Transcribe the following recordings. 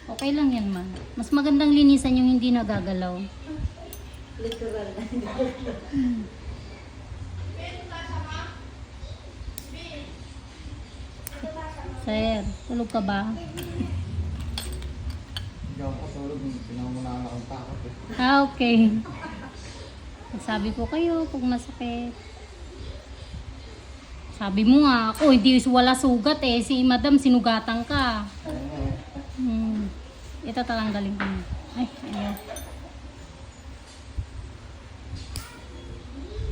Okay lang yan, ma. Mas magandang linisan yung hindi nagagalaw. Literal na. Sir, tulog ka ba? Hindi ako katulog, pinamunahan akong takot eh. Okay. Sabi ko kayo, pag masakit. Sabi mo nga ako, hindi wala sugat eh. Si madam, sinugatan ka. Ito tatanggalin ko. Ay, ayaw.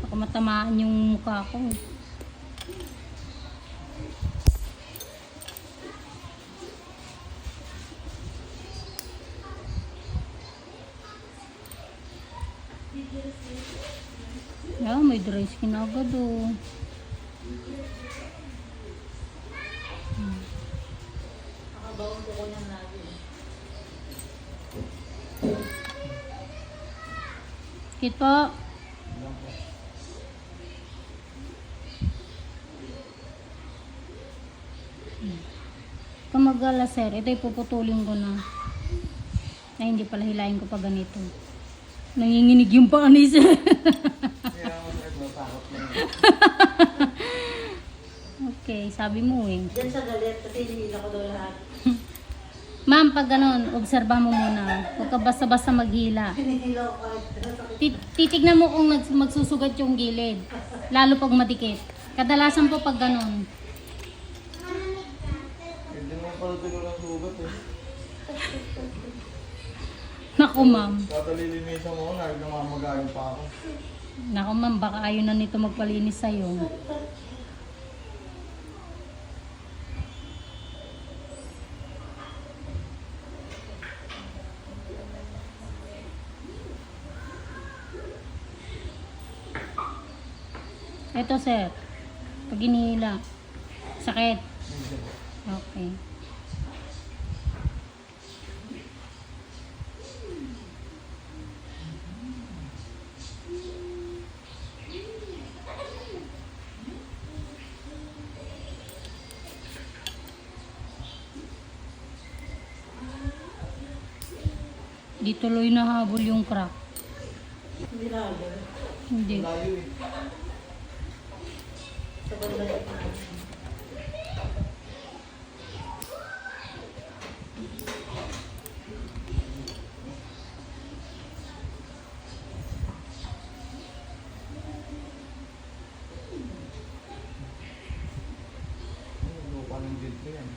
Baka matamaan yung mukha ko. Yeah, may dry skin agad oh. Nakabawang ko ko ng lagi. Kito. Kamagala sir, ito ipuputulin ko na. Ay, hindi pala hilahin ko pa ganito. Nanginginig yung paa ni sir. Kaya ako natakot lang. Okay, sabi mo eh. Diyan sa galit kasi hinihila ko daw lahat. Ma'am, pag ganun, obserba mo muna. Huwag ka basta-basta maghila. Hinihila ko kahit nasakit. Titignan mo kung magsusugat yung gilid. Lalo pag madikit. Kadalasan po pag ganun. Hindi naman pala tuloy ng sugat eh. Naku ma'am. Katalilinisan mo, namamagayon pa ako. Naku ma'am, baka ayaw na nito magpalinis sa'yo. Ito sir, pag hinihila, sakit. Hindi po. Okay. Di tuloy nahabol yung crack. Hindi lalo. Hindi. Layo eh. Sa bandang Lupa ng dito yan.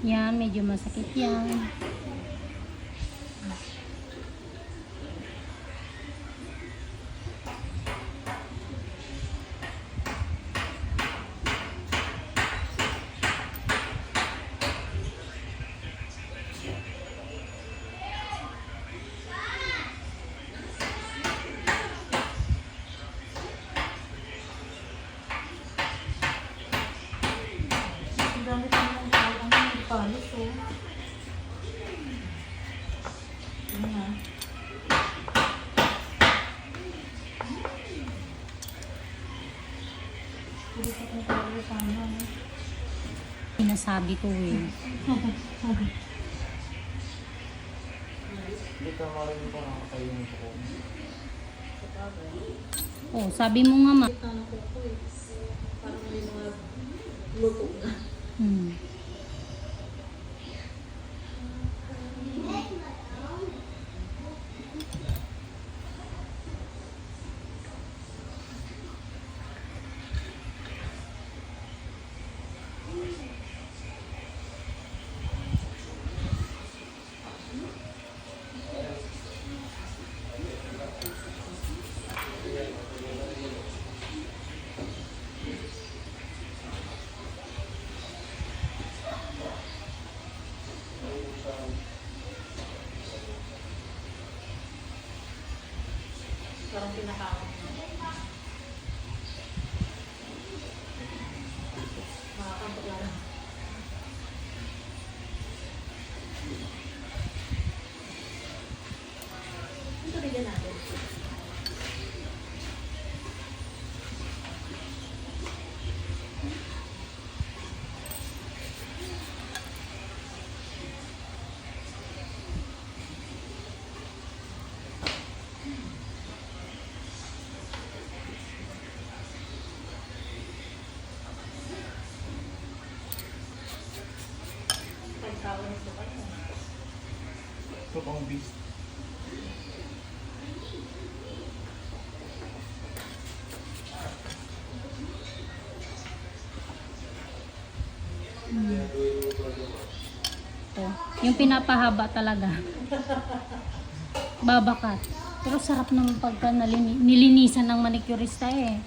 Yan, medyo masakit yan. ang dami ko ng palis oh. Yun na. Hindi ko kung talaga sana. Sinasabi ko eh. Hindi ka marinig ko nakakayo ng suko. Oh, sabi mo nga ma. Tanong ko ako eh. Parang may mga luto na. Hmm. Parang pinakaon. Makakantok lang. Ito bigyan natin. asawa ni Sukat. Ito pang beast. Ito. Yung pinapahaba talaga. Babakat. Pero sarap naman pagka nilinisan ng manicurista eh.